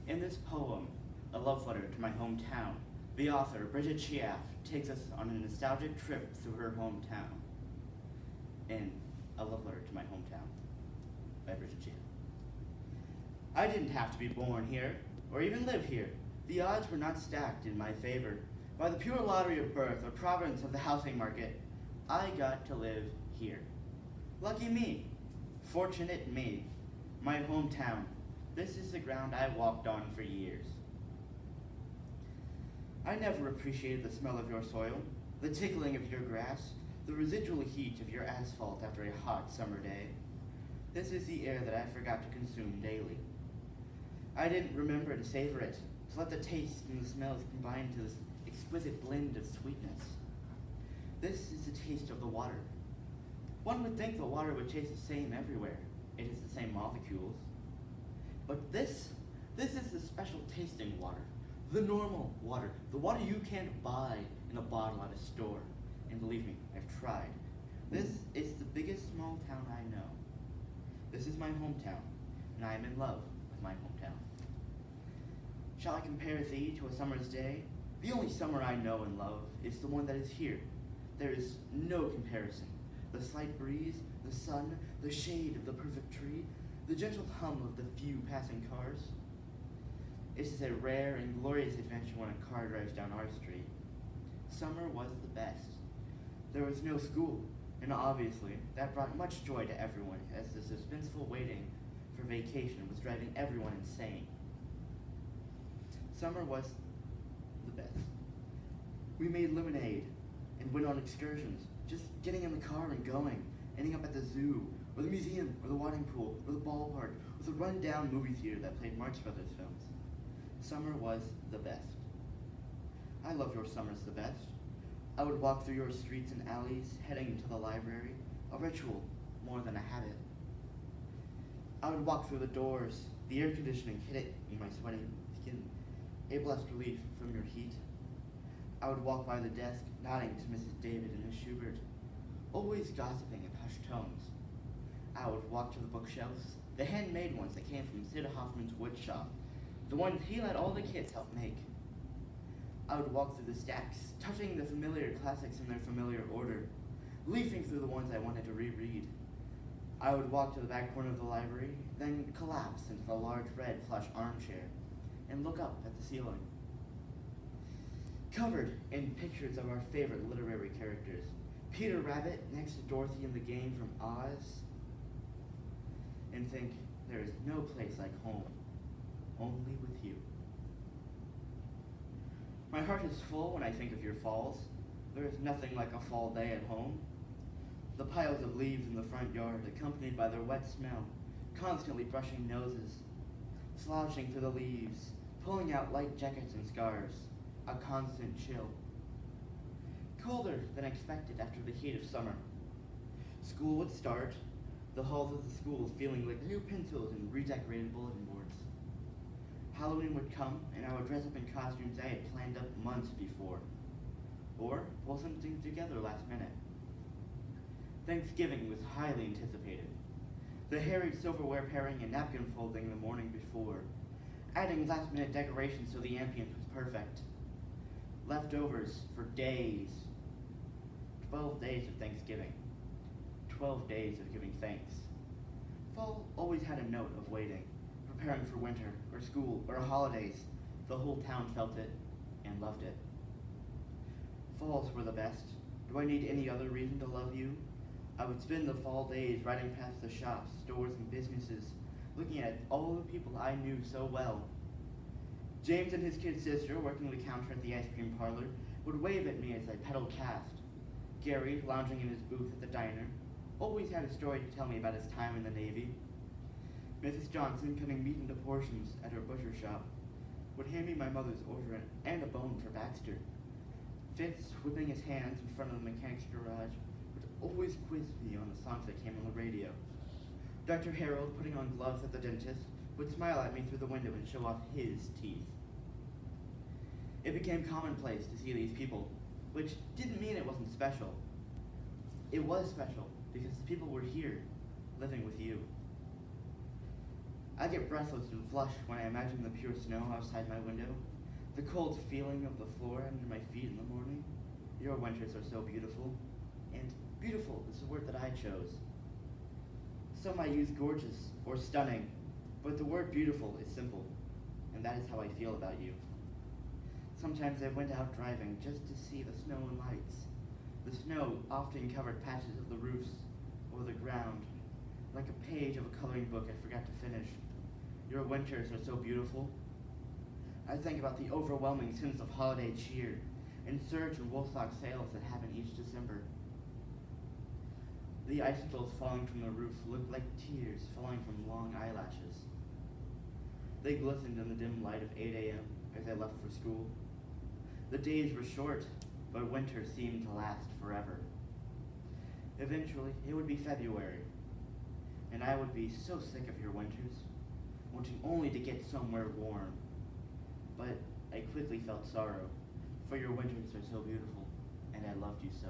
In this poem, A Love Letter to My Hometown, the author, Bridget Chiaff, takes us on a nostalgic trip through her hometown. In A Love Letter to My Hometown by Bridget Chiaff. I didn't have to be born here, or even live here. The odds were not stacked in my favor. By the pure lottery of birth or providence of the housing market, I got to live here. Lucky me. Fortunate me. My hometown. This is the ground I walked on for years. I never appreciated the smell of your soil, the tickling of your grass, the residual heat of your asphalt after a hot summer day. This is the air that I forgot to consume daily. I didn't remember to savor it, to let the taste and the smells combine to this exquisite blend of sweetness. This is the taste of the water. One would think the water would taste the same everywhere. It is the same molecules. But this is the special tasting water, the normal water, the water you can't buy in a bottle at a store. And believe me, I've tried. This is the biggest small town I know. This is my hometown, and I am in love with my hometown. Shall I compare thee to a summer's day? The only summer I know and love is the one that is here. There is no comparison. The slight breeze, the sun, the shade of the perfect tree, the gentle hum of the few passing cars. It is a rare and glorious adventure when a car drives down our street. Summer was the best. There was no school, and obviously that brought much joy to everyone as the suspenseful waiting for vacation was driving everyone insane. Summer was the best. We made lemonade and went on excursions, just getting in the car and going, ending up at the zoo, or the museum, or the watering pool, or the ballpark, or the run-down movie theater that played Marx Brothers films. Summer was the best. I love your summers the best. I would walk through your streets and alleys, heading to the library, a ritual more than a habit. I would walk through the doors, the air conditioning hit it in my sweating skin, a blessed relief from your heat. I would walk by the desk, nodding to Mrs. David and Miss Schubert, always gossiping in hushed tones. I would walk to the bookshelves, the handmade ones that came from Sid Hoffman's wood shop, the ones he let all the kids help make. I would walk through the stacks, touching the familiar classics in their familiar order, leafing through the ones I wanted to reread. I would walk to the back corner of the library, then collapse into the large red plush armchair, and look up at the ceiling. Covered in pictures of our favorite literary characters, Peter Rabbit next to Dorothy in the game from Oz, and think, there is no place like home, only with you. My heart is full when I think of your falls. There is nothing like a fall day at home. The piles of leaves in the front yard, accompanied by their wet smell, constantly brushing noses, slouching through the leaves, pulling out light jackets and scarves, a constant chill. Colder than expected after the heat of summer. School would start, the halls of the school feeling like new pencils and redecorated bulletin boards. Halloween would come, and I would dress up in costumes I had planned up months before, or pull something together last minute. Thanksgiving was highly anticipated. The harried silverware pairing and napkin folding the morning before, adding last-minute decorations so the ambience was perfect. Leftovers for days. 12 days of Thanksgiving. 12 days of giving thanks. Fall always had a note of waiting, preparing for winter, or school, or holidays. The whole town felt it, and loved it. Falls were the best. Do I need any other reason to love you? I would spend the fall days riding past the shops, stores, and businesses, looking at all the people I knew so well. James and his kid sister, working the counter at the ice cream parlor, would wave at me as I pedaled past. Gary, lounging in his booth at the diner, always had a story to tell me about his time in the Navy. Mrs. Johnson, cutting meat into portions at her butcher shop, would hand me my mother's order and a bone for Baxter. Fitz, whipping his hands in front of the mechanic's garage, would always quiz me on the songs that came on the radio. Dr. Harold, putting on gloves at the dentist, would smile at me through the window and show off his teeth. It became commonplace to see these people, which didn't mean it wasn't special. It was special because the people were here, living with you. I get breathless and flush when I imagine the pure snow outside my window, the cold feeling of the floor under my feet in the morning. Your winters are so beautiful, and beautiful is the word that I chose. Some might use gorgeous or stunning, but the word beautiful is simple, and that is how I feel about you. Sometimes I went out driving just to see the snow and lights. The snow often covered patches of the roofs or the ground, like a page of a coloring book I forgot to finish. Your winters are so beautiful. I think about the overwhelming sense of holiday cheer and surge in woolsock sales that happen each December. The icicles falling from the roof looked like tears falling from long eyelashes. They glistened in the dim light of 8 a.m. as I left for school. The days were short, but winter seemed to last forever. Eventually, it would be February, and I would be so sick of your winters, wanting only to get somewhere warm. But I quickly felt sorrow, for your winters are so beautiful, and I loved you so.